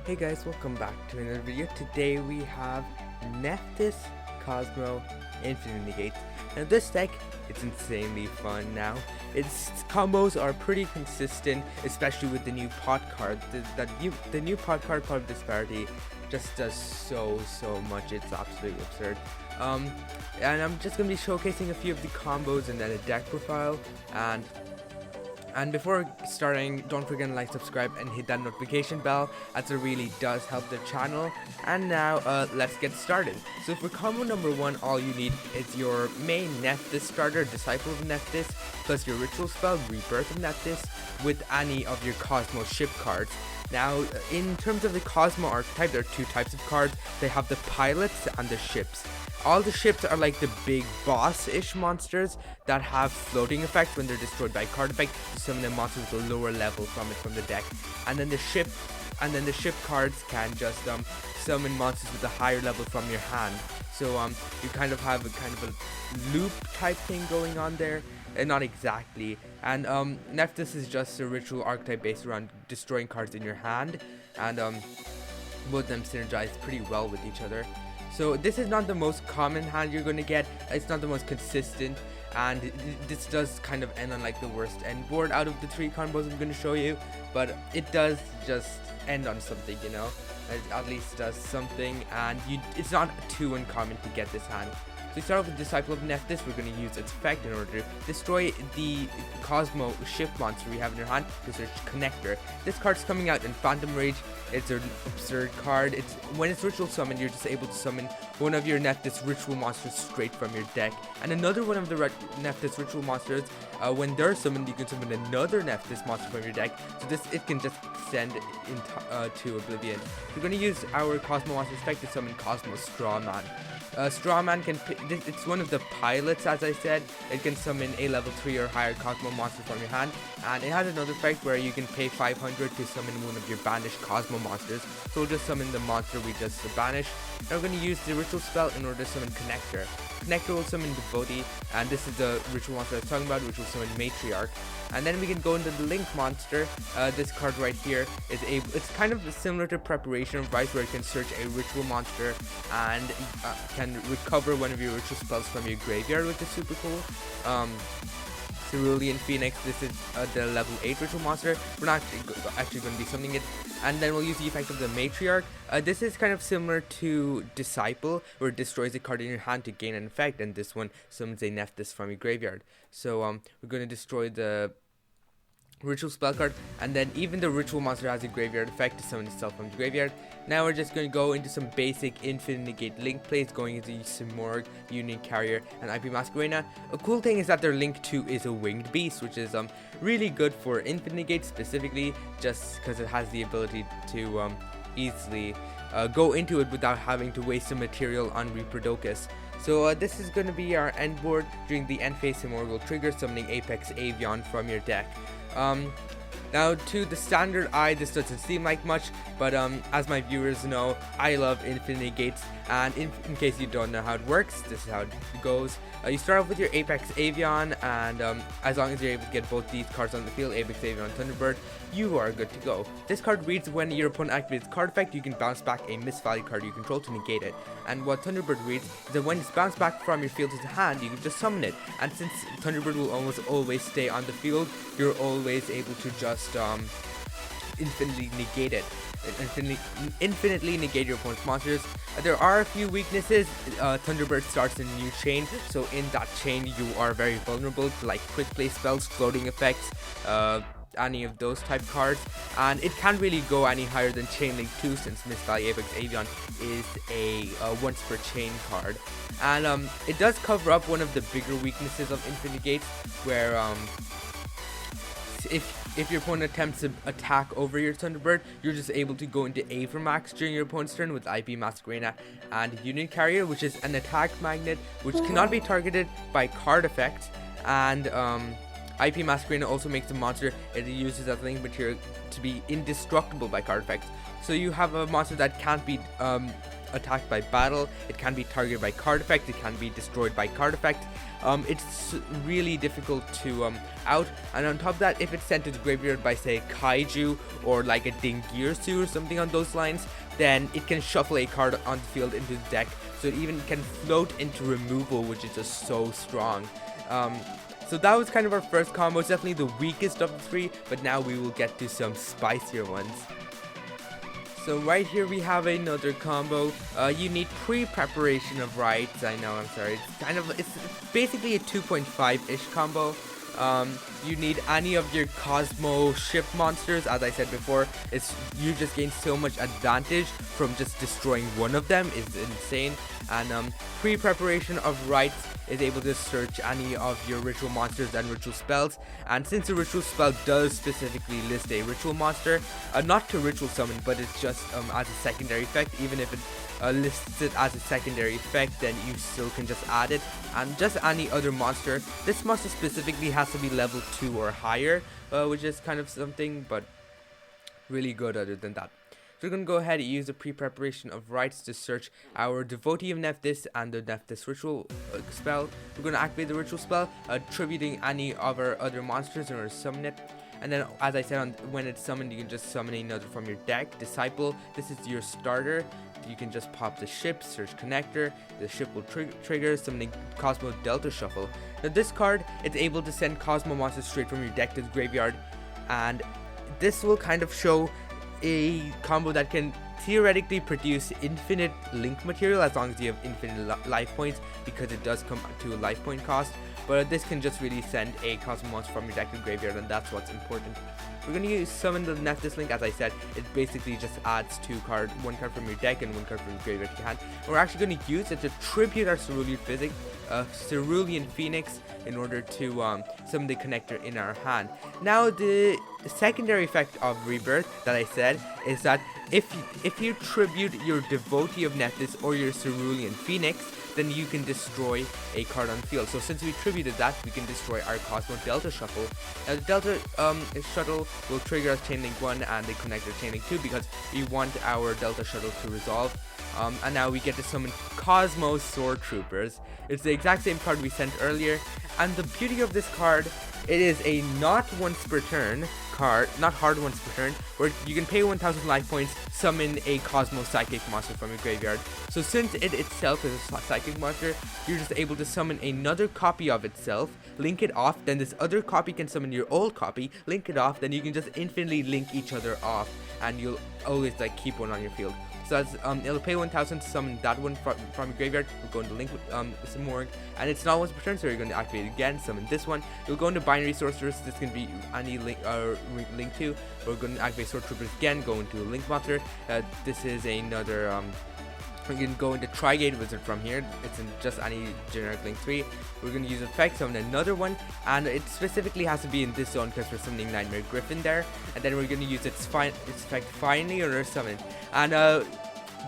Hey guys, welcome back to another video. Today we have Nephthys, Kozmo, Infinite Negate. Now this deck, it's insanely fun now. Its combos are pretty consistent, especially with the new pot card. The new pot card, Pot of Disparity, just does so much. It's absolutely absurd. And I'm just going to be showcasing a few of the combos and then a deck profile. And before starting, don't forget to like, subscribe, and hit that notification bell, as it really does help the channel. And now, let's get started. So for combo number 1, all you need is your main Nephthys starter, Disciple of Nephthys, plus your ritual spell, Rebirth of Nephthys, with any of your Kozmo ship cards. Now, in terms of the Kozmo archetype, there are two types of cards. They have the pilots and the ships. All the ships are like the big boss-ish monsters that have floating effects when they're destroyed by card effect to summon a monster with a lower level from the deck. And then the ship cards can just summon monsters with a higher level from your hand. So you kind of have a loop type thing going on there. Not exactly. And Nephthys is just a ritual archetype based around destroying cards in your hand, and both of them synergize pretty well with each other. So this is not the most common hand you're going to get. It's not the most consistent, and this does kind of end on like the worst end board out of the 3 combos I'm going to show you, but it does just end on something, you know. It at least does something, and it's not too uncommon to get this hand. So we start off with Disciple of Nephthys. We're going to use its effect in order to destroy the Kozmo ship monster we have in your hand to search Connector. This card's coming out in Phantom Rage. It's an absurd card. When it's ritual summoned, you're just able to summon one of your Nephthys ritual monsters straight from your deck. And another one of the Nephthys ritual monsters, when they're summoned, you can summon another Nephthys monster from your deck. So it can just send to oblivion. We're going to use our Kozmo monster effect to summon Kozmo Strawman. Strawman can it's one of the pilots, as I said. It can summon a level 3 or higher Kozmo monster from your hand, and it has another effect where you can pay 500 to summon one of your banished Kozmo monsters. So we'll just summon the monster we just banished. Now we're going to use the ritual spell in order to summon Connector. Connector will summon Devotee, and this is the ritual monster I was talking about, which will summon Matriarch. And then we can go into the Link monster. This card right here it's kind of similar to Preparation of Rites, where you can search a ritual monster and can recover one of your ritual spells from your graveyard, which is super cool. Cerulean Phoenix, this is the level 8 ritual monster. We're not actually going to be summoning it. And then we'll use the effect of the Matriarch. This is kind of similar to Disciple, where it destroys a card in your hand to gain an effect, and this one summons a Nephthys from your graveyard. So we're going to destroy the ritual spell card, and then even the ritual monster has a graveyard effect to summon itself from the graveyard. Now we're just going to go into some basic Infinite Negate link plays, going into Simorgh, Union Carrier, and IP Masquerena. A cool thing is that their link 2 is a winged beast, which is really good for Infinite Negate specifically, just because it has the ability to easily go into it without having to waste some material on Reproducus. So this is going to be our end board. During the end phase, Simorgh will trigger, summoning Apex Avian from your deck. Now, to the standard eye, this doesn't seem like much, but as my viewers know, I love Infinite Negates, and in case you don't know how it works, this is how it goes. You start off with your Apex Avian, and as long as you're able to get both these cards on the field, Apex Avian and Thunderbird, you are good to go. This card reads, when your opponent activates its card effect, you can bounce back a misvalued card you control to negate it. And what Thunderbird reads is that when it's bounced back from your field to the hand, you can just summon it. And since Thunderbird will almost always stay on the field, you're always able to just infinitely negate it. Infinitely negate your opponent's monsters. There are a few weaknesses. Thunderbird starts a new chain, so in that chain you are very vulnerable to like quick play spells, floating effects, any of those type cards, and it can't really go any higher than Chain Link 2, since Misvalue Apex Avian is a once per chain card. And it does cover up one of the bigger weaknesses of Infinite Gates, where if your opponent attempts to attack over your Thunderbird, you're just able to go into Avramax during your opponent's turn with IP Masquerena and Union Carrier, which is an attack magnet which cannot be targeted by card effects. And IP Masquerena also makes the monster it uses as link material to be indestructible by card effects. So you have a monster that can't be attacked by battle, it can be targeted by card effect, it can be destroyed by card effect. It's really difficult to out, and on top of that, if it's sent to the graveyard by say Kaiju or like a Dingirsu or something on those lines, then it can shuffle a card on the field into the deck, so it even can float into removal, which is just so strong. So that was kind of our first combo. It's definitely the weakest of the three, but now we will get to some spicier ones. So right here we have another combo. You need Pre-Preparation of Rites. I know, I'm sorry. It's basically a 2.5-ish combo. You need any of your Kozmo ship monsters. As I said before, you just gain so much advantage from just destroying one of them. It's insane. And Pre-Preparation of Rites is able to search any of your ritual monsters and ritual spells, and since a ritual spell does specifically list a ritual monster, not to ritual summon, but it's just as a secondary effect, even if it lists it as a secondary effect, then you still can just add it. And just any other monster, this monster specifically has to be level 2 or higher, which is kind of something, but really good other than that. So we're going to go ahead and use the Pre-Preparation of Rites to search our Devotee of Nephthys and the Nephthys ritual spell. We're going to activate the ritual spell, attributing any of our other monsters in order to summon it. And then, as I said, when it's summoned, you can just summon another from your deck. Disciple, this is your starter. You can just pop the ship, search Connector. The ship will trigger summoning Kozmo Delta Shuffle. Now this card, it's able to send Kozmo monsters straight from your deck to the graveyard. And this will kind of show a combo that can theoretically produce infinite link material as long as you have infinite life points, because it does come to a life point cost. But this can just really send a Kozmo monster from your deck to the graveyard, and that's what's important. We're going to summon the Nephthys link. As I said, it basically just adds one card from your deck and one card from your graveyard to your hand. We're actually going to use it to tribute our Cerulean Phoenix in order to summon the Connector in our hand. Now the secondary effect of Rebirth that I said is that if you tribute your Devotee of Nephthys or your Cerulean Phoenix, then you can destroy a card on the field. So since we tributed that, we can destroy our Kozmo Delta Shuffle. Now the Delta Shuttle will trigger us Chain Link 1 and the Connector Chain Link 2 because we want our Delta Shuttle to resolve. And now we get to summon Kozmo Soartroopers. It's the exact same card we sent earlier, and the beauty of this card, it is a not once per turn card, not hard once per turn, where you can pay 1000 life points, summon a Kozmo Psychic monster from your graveyard. So since it itself is a Psychic monster, you're just able to summon another copy of itself, link it off, then this other copy can summon your old copy, link it off, then you can just infinitely link each other off, and you'll always like keep one on your field. So that's, it'll pay 1000 to summon that one from your graveyard. We're going to link with Simorgh, and it's not once per turn, so you're going to activate it again, summon this one. You'll go into Binary Sorceress. This can be any link to. We're going to activate Soartroopers again, go into a link monster. This is another we can go into Tri-Gate Wizard from here. It's in just any generic link 3. We're going to use effect, summon another one, and it specifically has to be in this zone because we're summoning Knightmare Gryphon there. And then we're going to use its effect finally on our summon. And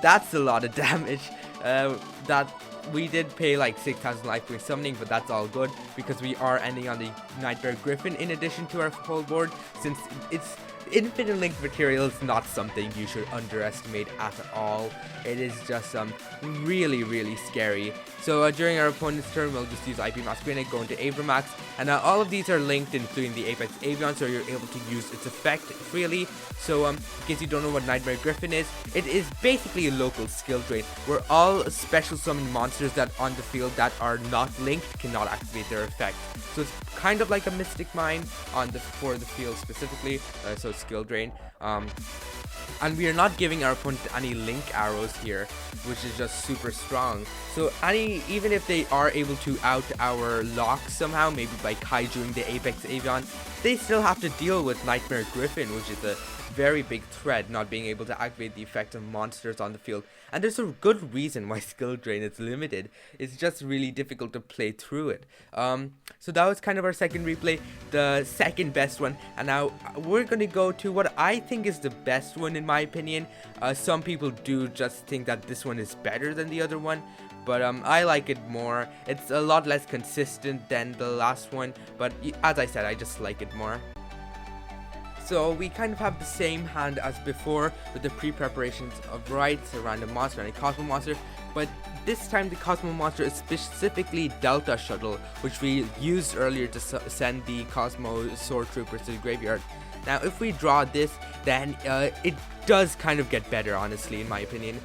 that's a lot of damage. That we did pay like 6000 life points summoning, but that's all good because we are ending on the Knightmare Gryphon in addition to our whole board, since it's infinite link material is not something you should underestimate at all. It is just really scary. So during our opponent's turn, we'll just use IP Masquerade, go into Avramax, and all of these are linked, including the Apex Avian, so you're able to use its effect freely. So in case you don't know what Knightmare Gryphon is, it is basically a local skill drain where all special summon monsters that on the field that are not linked cannot activate their effect. So it's kind of like a Mystic Mine for the field specifically, so skill drain. And we are not giving our opponent any link arrows here, which is just super strong. So even if they are able to out our lock somehow, maybe by kaijuing the Apex Avian, they still have to deal with Knightmare Gryphon, which is a very big threat, not being able to activate the effect of monsters on the field. And there's a good reason why skill drain is limited. It's just really difficult to play through it. So that was kind of our second replay, the second best one. And now we're going to go to what I think is the best one in my opinion. Some people do just think that this one is better than the other one, but I like it more. It's a lot less consistent than the last one, but as I said, I just like it more. So we kind of have the same hand as before with the pre-preparations of rites, a random monster and a Kozmo monster, but this time the Kozmo monster is specifically Delta Shuttle, which we used earlier to send the Kozmo Soartroopers to the graveyard. Now if we draw this, then it does kind of get better, honestly, in my opinion.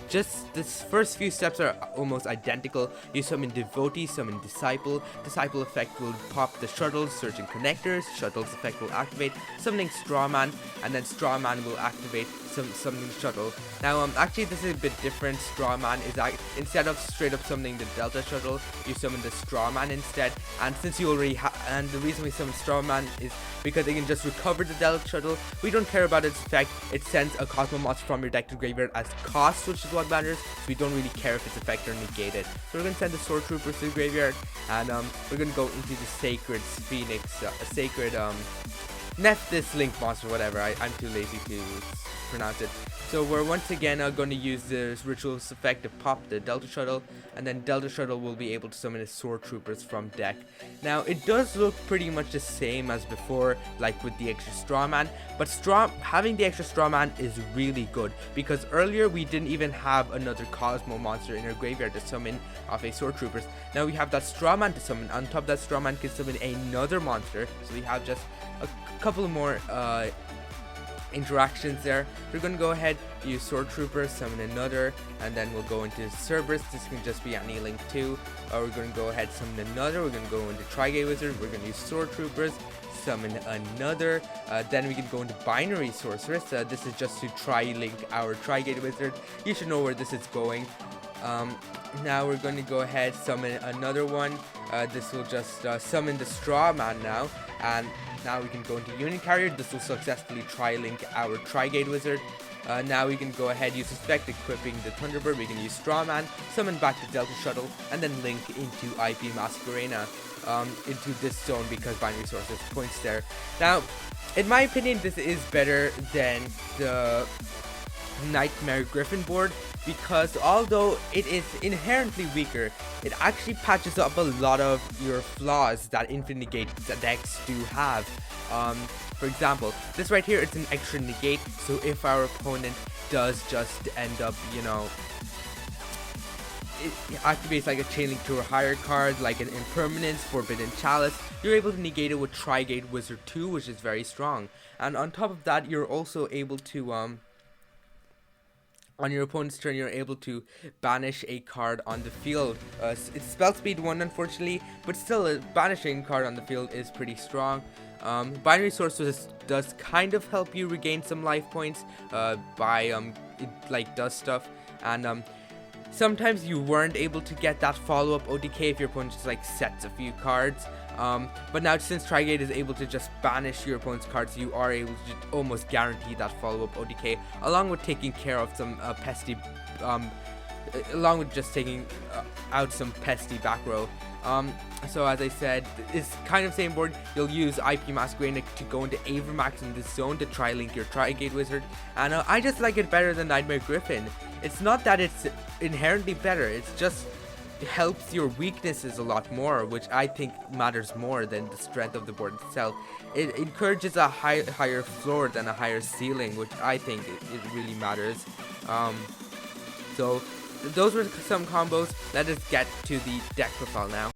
This first few steps are almost identical. You summon Devotee, summon Disciple. Disciple effect will pop the Shuttle, searching connectors. Shuttle's effect will activate, summoning Strawman, and then Strawman will activate summoning Shuttle. Now actually this is a bit different. Strawman is instead of straight up summoning the Delta Shuttle, you summon the Strawman instead. And since you already and the reason we summon Strawman is because it can just recover the Delta Shuttle. We don't care about its effect. It sends a Kozmo monster from your deck to graveyard as cost, which is what matters. So we don't really care if its effect are negated. So we're gonna send the Soartroopers to the graveyard, and we're gonna go into the Sacred Phoenix, Sacred Nephthys Link monster, whatever. I'm too lazy to pronounce it. So we're once again going to use the Ritual's effect to pop the Delta Shuttle, and then Delta Shuttle will be able to summon his Soartroopers from deck. Now it does look pretty much the same as before, like with the extra Strawman, but having the extra Strawman is really good, because earlier we didn't even have another Kozmo monster in our graveyard to summon off a Soartroopers. Now we have that Strawman to summon. On top of that, Strawman can summon another monster, so we have just a couple more interactions there. We're going to go ahead, use Soartroopers, summon another, and then we'll go into Cerberus. This can just be any link too. We're going to go ahead, summon another. We're going to go into Tri-Gate Wizard. We're going to use Soartroopers, summon another. Then we can go into Binary Sorceress. This is just to tri-link our Tri-Gate Wizard. You should know where this is going. Now we're going to go ahead, summon another one. This will just summon the Strawman now, and now we can go into Unit Carrier. This will successfully tri-link our Tri-Gate Wizard. Now we can go ahead, use Suspect, equipping the Thunderbird. We can use Strawman, summon back the Delta Shuttle, and then link into IP Masquerena into this zone because Binary Sorceress points there. Now, in my opinion, this is better than the Knightmare Gryphon board, because although it is inherently weaker, it actually patches up a lot of your flaws that Infinite Negate decks do have. For example, this right here, it's an extra negate, so if our opponent does just end up, you know, it activates like a Chain Link to a higher card, like an Impermanence, Forbidden Chalice, you're able to negate it with Tri-Gate Wizard 2, which is very strong. And on top of that, you're also able to, on your opponent's turn, you're able to banish a card on the field. It's spell speed 1, unfortunately, but still, banishing a card on the field is pretty strong. Binary Sorceress does kind of help you regain some life points by it like does stuff, and sometimes you weren't able to get that follow-up OTK if your opponent just like sets a few cards. But now since Tri-Gate is able to just banish your opponent's cards, you are able to almost guarantee that follow-up OTK, along with taking care of some pesty, along with just taking out some pesty back row. So as I said, it's kind of same board. You'll use IP Masquerena to go into Avramax in this zone to tri-link your Tri-Gate Wizard, and I just like it better than Knightmare Gryphon. It's not that it's inherently better, it's just helps your weaknesses a lot more, which I think matters more than the strength of the board itself. It encourages a higher floor than a higher ceiling, which I think it really matters. So those were some combos. Let us get to the deck profile now.